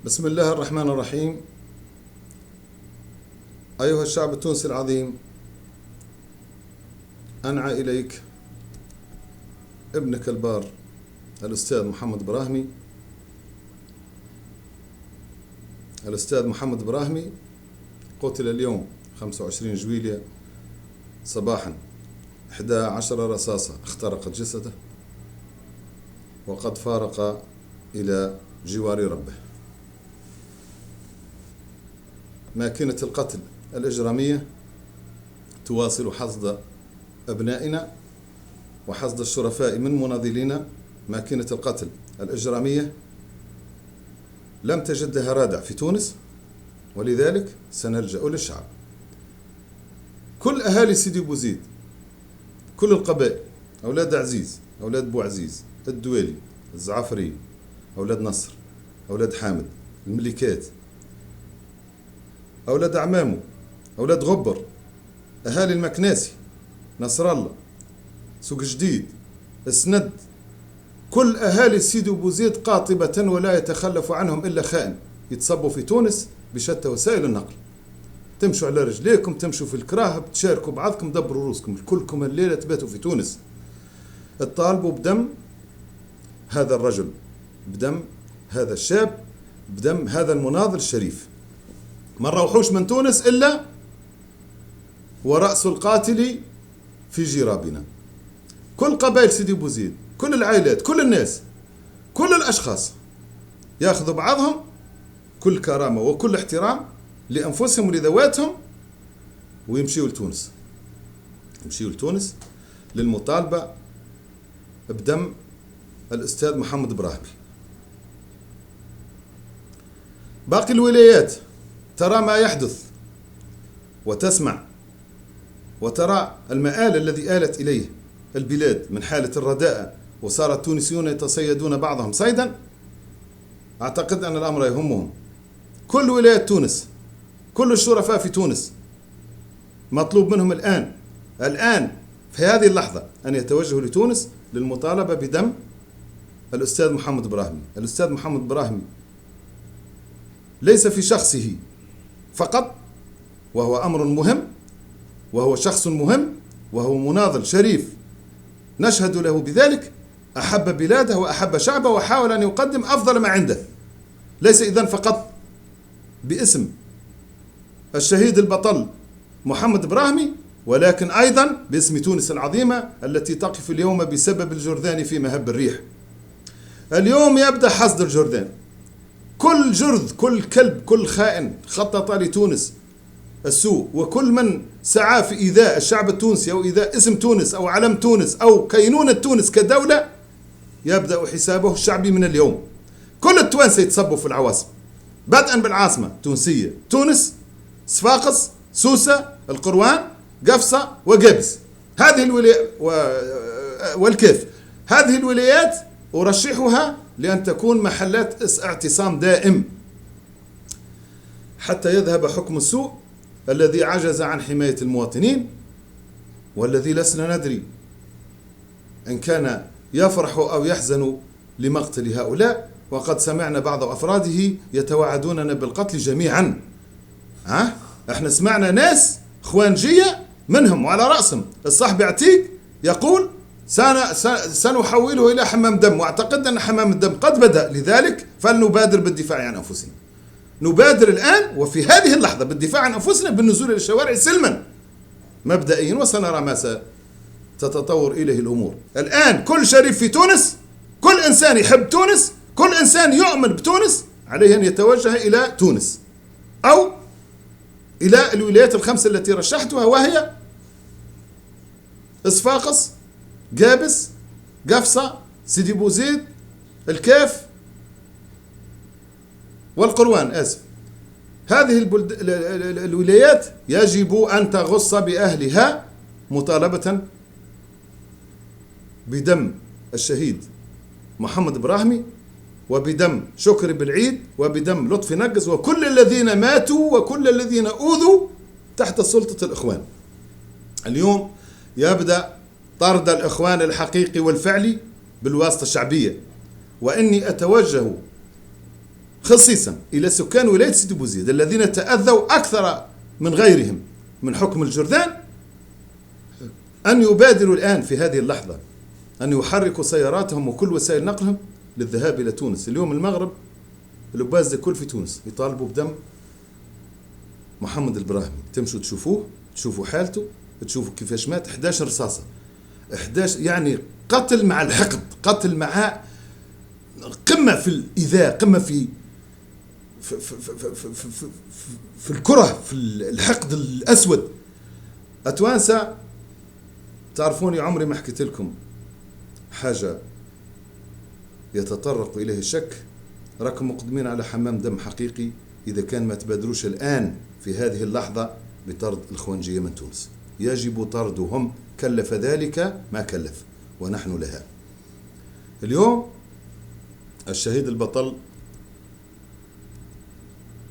بسم الله الرحمن الرحيم. أيها الشعب التونسي العظيم، أنعى إليك ابنك البار الأستاذ محمد براهمي. الأستاذ محمد براهمي قتل اليوم 25 جويلية صباحا. 11 رصاصة اخترقت جسده وقد فارق إلى جوار ربه. ماكينة القتل الإجرامية تواصل حصد أبنائنا وحصد الشرفاء من مناضلينا. ماكينة القتل الإجرامية لم تجد لها رادع في تونس، ولذلك سنلجأ للشعب. كل أهالي سيدي بوزيد، كل القبائل، أولاد عزيز، أولاد بو عزيز، الدويلي، الزعفري، أولاد نصر، أولاد حامد، الملكات، أولاد عمامو، أولاد غبر، أهالي المكناسي، نصر الله، سوق جديد، السند، كل أهالي سيدي بوزيد قاطبة ولا يتخلف عنهم إلا خائن يتصبوا في تونس بشتى وسائل النقل. تمشوا على رجليكم، تمشوا في الكراهة، بتشاركوا بعضكم، دبروا روسكم، كلكم الليلة تباتوا في تونس. الطالبوا بدم هذا الرجل، بدم هذا الشاب، بدم هذا المناضل الشريف. ما نروحوش من تونس إلا ورأس القاتل في جرابنا. كل قبائل سيدي بوزيد، كل العائلات، كل الناس، كل الأشخاص يأخذوا بعضهم كل كرامة وكل احترام لأنفسهم ولذواتهم ويمشيوا لتونس. يمشيوا لتونس للمطالبة بدم الأستاذ محمد براهمي. باقي الولايات ترى ما يحدث وتسمع وترى المآل الذي آلت إليه البلاد من حالة الرداءة، وصار التونسيون يتصيدون بعضهم صيدا. أعتقد أن الأمر يهمهم. كل ولايات تونس، كل الشرفاء في تونس مطلوب منهم الآن في هذه اللحظة أن يتوجهوا لتونس للمطالبة بدم الأستاذ محمد براهمي. الأستاذ محمد براهمي ليس في شخصه فقط، وهو أمر مهم، وهو شخص مهم، وهو مناضل شريف نشهد له بذلك. أحب بلاده وأحب شعبه وحاول أن يقدم أفضل ما عنده، ليس إذن فقط باسم الشهيد البطل محمد براهمي، ولكن أيضا باسم تونس العظيمة التي تقف اليوم بسبب الجرذان في مهب الريح. اليوم يبدأ حصد الجرذان. كل جرذ، كل كلب، كل خائن خطط لتونس السوء، وكل من سعى في إيذاء الشعب التونسي أو إيذاء اسم تونس أو علم تونس أو كينونة تونس كدولة يبدأ حسابه الشعبي من اليوم. كل التوانسة يتصبوا في العواصم، بدءا بالعاصمة التونسية تونس، صفاقس، سوسة، القروان، قفصة وقابس، هذه الولايات والكيف. هذه الولايات أرشحها لأن تكون محلات اعتصام دائم حتى يذهب حكم السوء الذي عجز عن حماية المواطنين، والذي لسنا ندري إن كان يفرح أو يحزن لمقتل هؤلاء، وقد سمعنا بعض أفراده يتوعدوننا بالقتل جميعا. احنا سمعنا ناس خوانجية منهم وعلى رأسهم الصاحب عتيق يقول سنحوله إلى حمام دم، واعتقد أن حمام الدم قد بدأ، لذلك فلنبادر بالدفاع عن أنفسنا. نبادر الآن وفي هذه اللحظة بالدفاع عن أنفسنا بالنزول إلى الشوارع سلما مبدئيا، وسنرى ما ستتطور إليه الأمور. الآن كل شريف في تونس، كل إنسان يحب تونس، كل إنسان يؤمن بتونس عليه أن يتوجه إلى تونس أو إلى الولايات الخمسة التي رشحتها، وهي صفاقس، قابس، قفصة، سيدي بوزيد، الكيف والقروان. هذه الولايات يجب أن تغص بأهلها مطالبة بدم الشهيد محمد براهمي، وبدم شكري بالعيد، وبدم لطفي نقز، وكل الذين ماتوا وكل الذين أوذوا تحت سلطة الإخوان. اليوم يبدأ طرد الإخوان الحقيقي والفعلي بالواسطة الشعبية، وإني أتوجه خصيصا إلى سكان ولاية سيدي بوزيد الذين تأذوا أكثر من غيرهم من حكم الجرذان أن يبادروا الآن في هذه اللحظة أن يحركوا سياراتهم وكل وسائل نقلهم للذهاب إلى تونس. اليوم المغرب الباز الكل في تونس يطالبوا بدم محمد البراهمي. تمشوا تشوفوه، تشوفوا حالته، تشوفوا كيفاش مات. 11 رصاصة، 11 يعني قتل مع الحقد، قتل مع قمة في الإيذاء، قمة في الكره، في الحقد الأسود. أتوانسة تعرفوني عمري ما حكيت لكم حاجة يتطرق إليه الشك. راكم مقدمين على حمام دم حقيقي إذا كان ما تبادروش الآن في هذه اللحظة بطرد الإخوانجية من تونس. يجب طردهم، كلف ذلك ما كلف ونحن لها. اليوم الشهيد البطل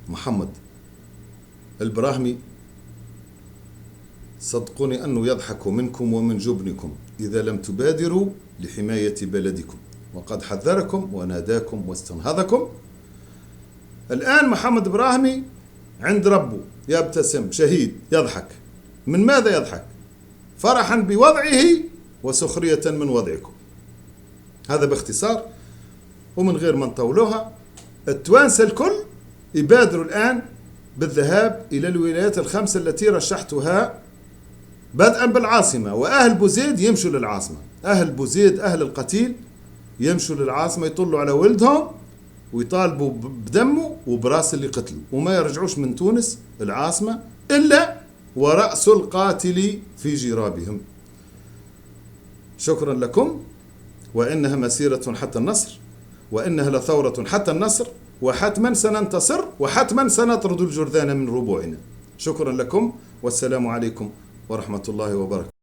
محمد البراهمي صدقوني أنه يضحك منكم ومن جبنكم إذا لم تبادروا لحماية بلدكم، وقد حذركم وناداكم واستنهضكم. الآن محمد إبراهيمي عند ربه يبتسم شهيد يضحك. من ماذا يضحك؟ فرحا بوضعه وسخرية من وضعكم. هذا باختصار ومن غير ما نطولوها. التوانسة الكل يبادروا الآن بالذهاب إلى الولايات الخمسة التي رشحتها بدءا بالعاصمة، وأهل بوزيد يمشوا للعاصمة. أهل بوزيد أهل القتيل يمشوا للعاصمة يطلوا على ولدهم ويطالبوا بدمه وبراس اللي قتلوا، وما يرجعوش من تونس العاصمة إلا ورأس القاتل في جرابهم. شكرا لكم، وإنها مسيرة حتى النصر، وإنها لثورة حتى النصر، وحتما سننتصر، وحتما سنطرد الجرذان من ربوعنا. شكرا لكم، والسلام عليكم ورحمة الله وبركاته.